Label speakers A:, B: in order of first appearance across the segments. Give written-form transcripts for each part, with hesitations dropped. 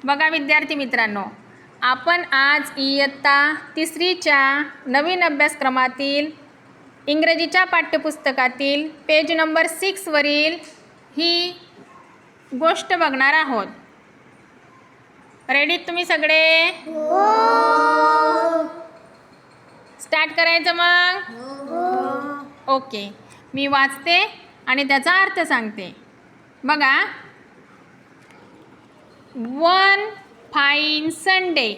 A: बघा विद्यार्थी मित्रांनो, आपण आज इयत्ता तिसरीच्या नवीन अभ्यासक्रमातील इंग्रजीच्या पाठ्यपुस्तकातील पेज नंबर 6 वरील ही गोष्ट बघणार आहोत. रेडी तुम्ही सगळे?
B: हो.
A: स्टार्ट करायचं मग?
B: हो.
A: ओके, मी वाचते आणि त्याचा अर्थ सांगते. बघा, वन फाईन संडे.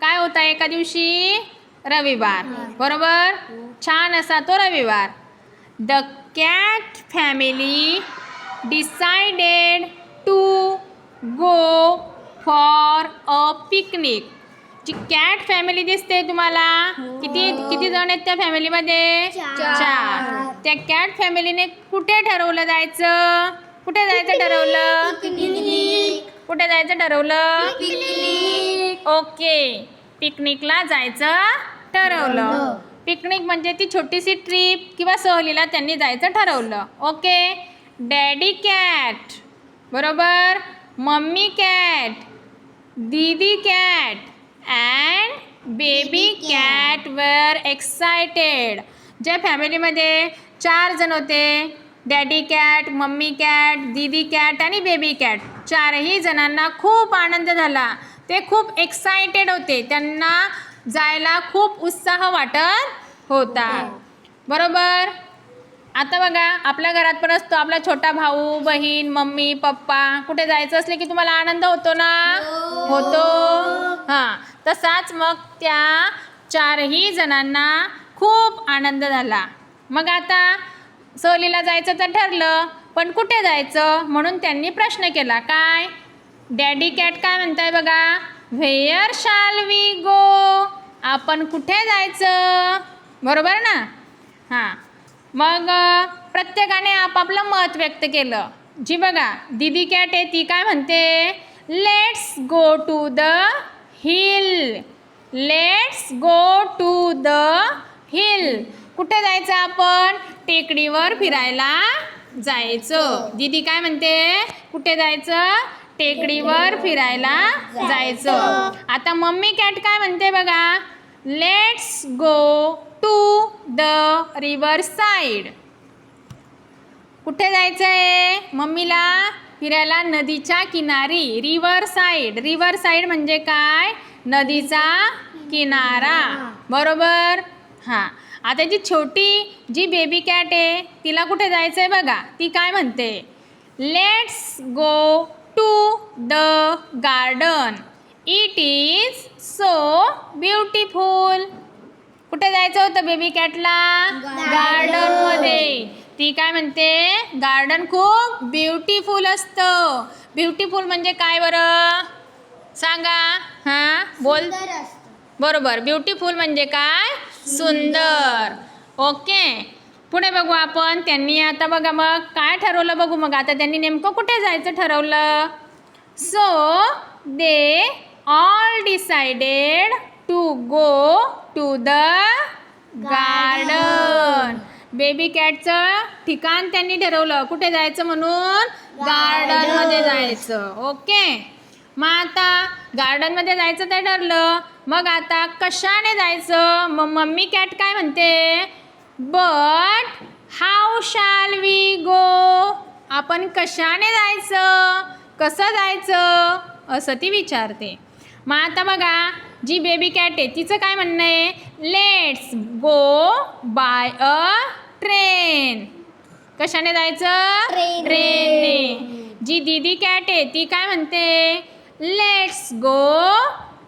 A: काय होता एका दिवशी? रविवार. बरोबर, छान असा तो रविवार. The cat family decided to go for a picnic. जी कॅट फॅमिली दिसते तुम्हाला, किती जण आहेत त्या फॅमिलीमध्ये? 4. त्या कॅट फॅमिलीने कुठे ठरवलं जायचं? कुठे जायचं ठरवलं? कुठे जायचं ठरवलं? ओके, पिकनिकला जायचं ठरवलं. पिकनिक म्हणजे ती छोटीशी ट्रिप किंवा सहलीला त्यांनी जायचं ठरवलं. ओके, डॅडी कॅट, बरोबर, मम्मी कॅट, दीदी कॅट अँड बेबी कॅट वर एक्सायटेड. ज्या फॅमिलीमध्ये 4 जण होते, डॅडी कॅट, मम्मी कॅट, दीदी कॅट आणि बेबी कॅट, 4ही जणांना खूप आनंद झाला. ते खूप एक्सायटेड होते, त्यांना जायला खूप उत्साह वाटत होता. बरोबर. आता बघा, आपल्या घरात पण असतो आपला छोटा भाऊ, बहीण, मम्मी, पप्पा. कुठे जायचं असले की तुम्हाला आनंद होतो ना? होतो. हां, तसाच मग त्या 4ही जणांना खूप आनंद झाला. मग आता सहलीला जायचं तर ठरलं, पण कुठे जायचं म्हणून त्यांनी प्रश्न केला. काय? डॅडी कॅट काय म्हणताय बघा, व्हेअर शाल वी गो? आपण कुठे जायचं? बरोबर ना? हां, मग प्रत्येकाने आपापलं मत व्यक्त केलं. जी बघा दीदी कॅट आहे ती काय म्हणते, let's go to the hill. Let's go to the hill. कुठे जायचं आपण? टेकडीवर फिरायला जायचं. दीदी काय म्हणते, कुठे जायचं? टेकडीवर फिरायला जायचं. आता मम्मी कॅट काय म्हणते बघा, let's go to the river side. कुठे जायचं आहे मम्मीला? फिरायला नदीच्या किनारी. River side. रिव्हर साईड म्हणजे काय? नदीचा किनारा. बरोबर. हां, आता जी बेबी कॅट आहे तिला कुठे जायचं आहे बघा, ती काय म्हणते, let's go to the garden. It is so beautiful. कुठे जायचं होतं बेबी कॅटला? गार्डनमध्ये. ती काय म्हणते, गार्डन खूप ब्युटिफुल असतं. ब्युटिफुल म्हणजे काय बरं सांगा? हां, बोल. बरोबर, ब्युटिफुल म्हणजे काय? सुंदर. ओके, पुढे बघू आपण. त्यांनी आता बघा मग काय ठरवलं बघू. मग आता त्यांनी नेमकं कुठे जायचं ठरवलं. So they all decided to go to the garden. Baby कॅटचं ठिकाण त्यांनी ठरवलं, कुठे जायचं म्हणून? गार्डनमध्ये जायचं. ओके, मग आता गार्डनमध्ये जायचं ते ठरलं. मग आता कशाने जायचं? मग मम्मी कॅट काय म्हणते, but how shall we go? आपण कशाने जायचं? कसं जायचं? असं ती विचारते. मग आता बघा, जी बेबी कॅट आहे तिचं काय म्हणणं आहे, let's go by a train. कशाने जायचं? ट्रेनने. जी दीदी कॅट आहे ती काय म्हणते, लेट्स गो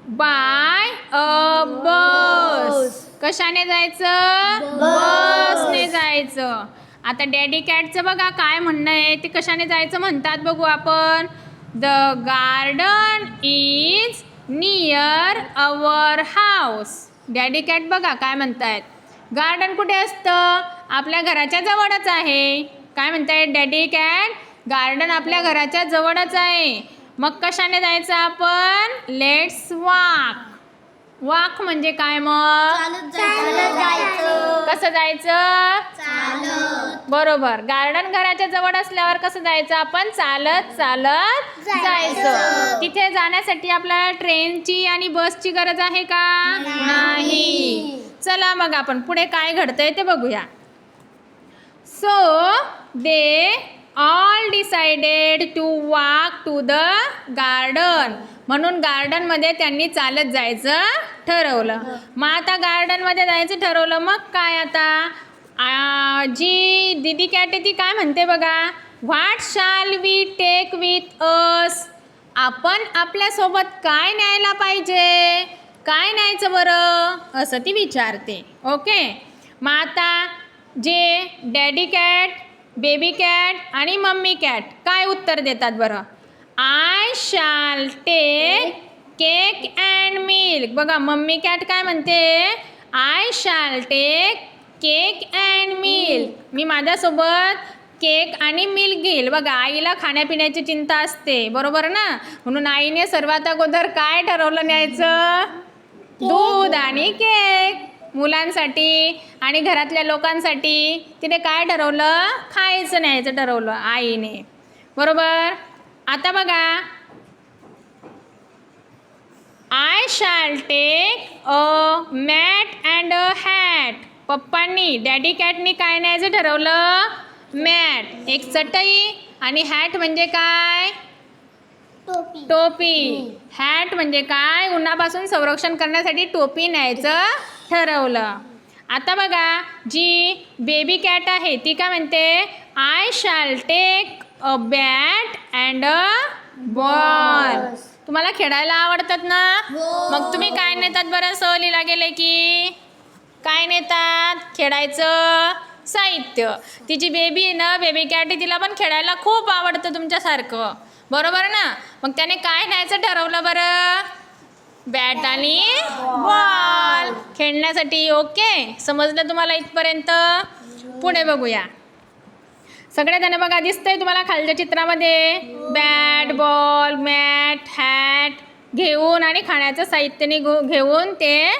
A: बाय अ बस. कशाने जायचं? बसने जायचं. आता डॅडी कॅटचं बघा काय म्हणणं आहे, ते कशाने जायचं म्हणतात बघू आपण. The garden is near our house. Daddy cat बघा काय म्हणतायत, गार्डन कुठे असतं? आपल्या घराच्या जवळच आहे. काय म्हणतायत डॅडी कॅट? गार्डन आपल्या घराच्या जवळच आहे. मग कशाने जायचं आपण? Let's walk. वॉक म्हणजे काय मग?
B: चालत जायचं.
A: कसं जायचं?
B: चालत.
A: बरोबर. गार्डन घराच्या जवळ असल्यावर कसं जायचं आपण? चालत चालत जायचं. तिथे जाण्यासाठी आपल्याला ट्रेनची आणि बसची गरज आहे का? नाही. चला मग आपण पुढे काय घडतंय ते बघूया. So they all decided to walk to the garden. म्हणून गार्डनमध्ये त्यांनी चालत जायचं ठरवलं. मग आता गार्डनमध्ये जायचं ठरवलं, मग काय आता जी दीदी कॅट आहे ती काय म्हणते बघा. What shall we take with us. आपण आपल्यासोबत काय न्यायला पाहिजे? काय न्यायचं बरं असं ती विचारते. ओके. मग आता जे डॅडी कॅट, बेबी कॅट आणि मम्मी कॅट काय उत्तर देतात बरं. I shall take cake and milk. बघा मम्मी कॅट काय म्हणते. I shall take cake and milk. मी माझ्यासोबत केक आणि मिल्क घेईल. बघा आईला खाण्यापिण्याची चिंता असते, बरोबर ना. म्हणून आईने सर्वात अगोदर काय ठरवलं न्यायचं? दूध आणि केक. मुलांसाठी आणि घरातल्या लोकांसाठी तिने काय ठरवलं? खायचं न्यायचं ठरवलं आईने, बरोबर. आता बघा I shall take a mat and a hat. पप्पांनी डॅडी कॅटनी काय न्यायचं ठरवलं? मॅट, एक चटई, आणि हॅट म्हणजे काय? टोपी. हॅट म्हणजे काय? उन्हापासून संरक्षण करण्यासाठी टोपी न्यायचं ठरवलं. आता बघा जी बेबी कॅट आहे ती काय म्हणते. I shall take a bat and a ball. तुम्हाला खेळायला आवडतात ना? मग तुम्ही काय नेतात बरं? सहलीला गेले की काय नेतात? खेळायचं साहित्य. तिची बेबी आहे ना, बेबी कॅट आहे, तिला पण खेळायला खूप आवडतं तुमच्यासारखं, बरोबर ना. मग त्याने काय न्यायचं ठरवलं बरं? बॅट आणि बॉल खेळण्यासाठी. ओके, समजलं तुम्हाला इथपर्यंत? पुढे बघूया. सगळेजण बघा दिसतंय तुम्हाला खालच्या चित्रामध्ये. बॅट, बॉल, मॅट, हॅट घेऊन आणि खाण्याचं साहित्याने घेऊन ते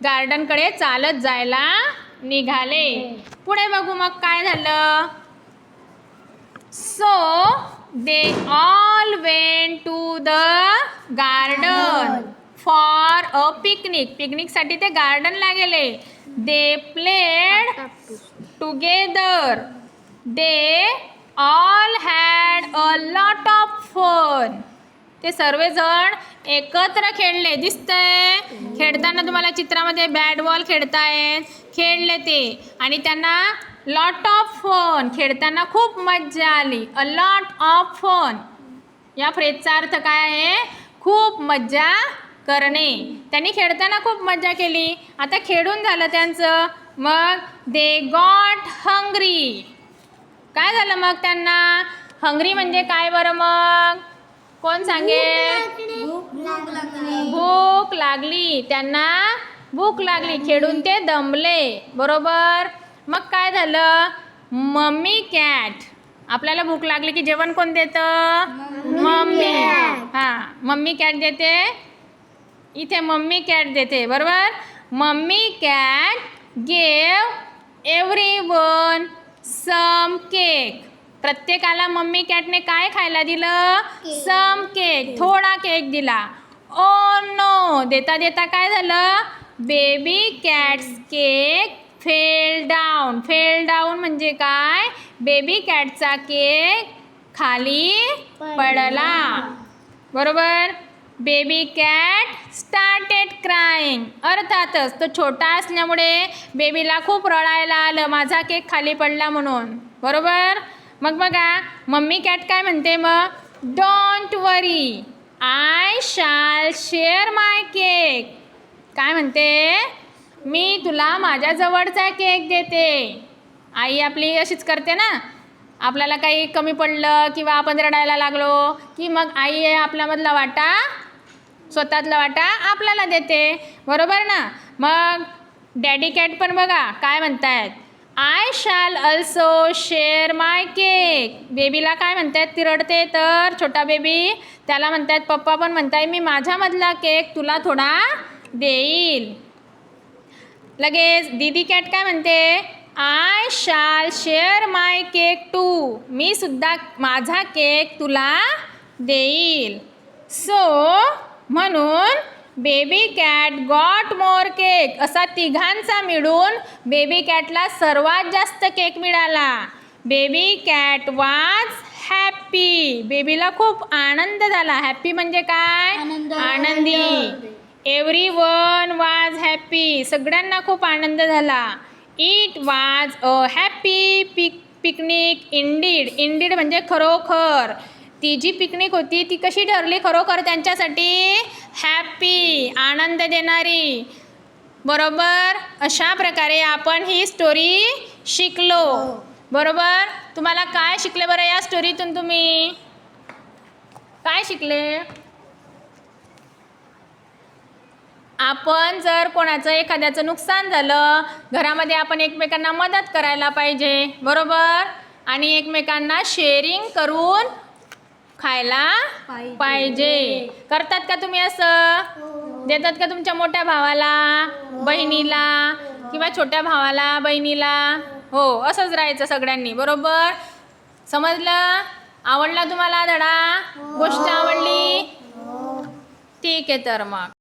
A: गार्डनकडे चालत जायला निघाले. पुढे बघू मग काय झालं. So they all went to the garden for a picnic. पिकनिकसाठी ते गार्डनला गेले. They played together. They all had a lot of fun. ते सर्वजण एकत्र खेळले. दिसतंय खेळताना तुम्हाला चित्रामध्ये बॅट बॉल खेळतायत. खेळले ते आणि त्यांना लॉट ऑफ फन, खेळताना खूप मज्जा आली. अ लॉट ऑफ फन या फ्रेजचा अर्थ काय आहे? खूप मज्जा करणे. त्यांनी खेळताना खूप मज्जा केली. आता खेळून झालं त्यांचं, मग दे गॉट हंग्री. काय झालं मग त्यांना? हंग्री म्हणजे काय बरं मग? कोण सांगेल? भूक लागली. त्यांना भूक लागली. खेळून ते दमले, बरोबर. मग काय झालं? Mummy cat. आपल्याला भूक लागली की जेवण कोण देतं? मम्मी. हां, मम्मी कॅट देते. इथे मम्मी कॅट देते, बरोबर. मम्मी कॅट गेव एव्हरीवन सम केक. प्रत्येकाला मम्मी कॅटने काय खायला दिलं? सम केक, थोडा केक दिला. ओ नो, देता देता काय झालं? Baby cats cake fail down. Fail down म्हणजे काय? बेबी कॅटचा केक खाली पडला, बरोबर. Baby cat started crying. अर्थातच तो छोटा असल्यामुळे बेबीला खूप रडायला आलं, माझा केक खाली पडला म्हणून, बरोबर. मग बघा मम्मी कॅट काय म्हणते मग. डोंट वरी, आय शाल शेअर माय केक. काय म्हणते? मी तुला माझ्या जवळचा केक देते. आई आपली अशीच करते ना. आपल्याला काही कमी पडलं किंवा आपण रडायला लागलो की मग आई आपल्यामधला वाटा, स्वतःतला वाटा आपल्याला देते, बरोबर ना. मग डॅडी कॅट पण बघा काय म्हणतायत. आय शाल अल्सो शेअर माय केक. बेबीला काय म्हणतायत? ती रडते तर छोटा बेबी, त्याला म्हणतायत, पप्पा पण म्हणताय मी माझ्यामधला केक तुला थोडा देईल. लगेच दीदी कॅट काय म्हणते, आय शाल शेअर माय केक टू. मी सुद्धा माझा केक तुला देईल. सो म्हणून baby cat got more cake. असा तिघांचा मिळून बेबी कॅटला सर्वात जास्त केक मिळाला. बेबी कॅट वाज हॅपी. बेबीला खूप आनंद झाला. हॅपी म्हणजे काय, आनंदी. एव्हरीवन वाज हॅपी. सगळ्यांना खूप आनंद झाला. It was a happy picnic Indeed. Indeed म्हणजे खरोखर. ती जी पिकनिक होती ती कशी ठरली खरोखर त्यांच्यासाठी, हॅपी, आनंद देणारी. बरोबर. अशा प्रकारे आपण ही स्टोरी शिकलो. बरोबर. तुम्हाला काय शिकले बरं या स्टोरीतून, तुम्ही काय शिकले? आपण जर कोणाचं एखाद्याचं नुकसान झालं घरामध्ये, आपण एकमेकांना मदत करायला पाहिजे. बरोबर. आणि एकमेकांना शेअरिंग करून खायला पाहिजे. करतात का तुम्ही असं? देतात का तुमच्या मोठ्या भावाला, बहिणीला, किंवा छोट्या भावाला, बहिणीला? हो, असंच राहायचं सगळ्यांनी. बरोबर. समजलं? आवडला तुम्हाला धडा? गोष्ट आवडली? ठीक आहे तर मग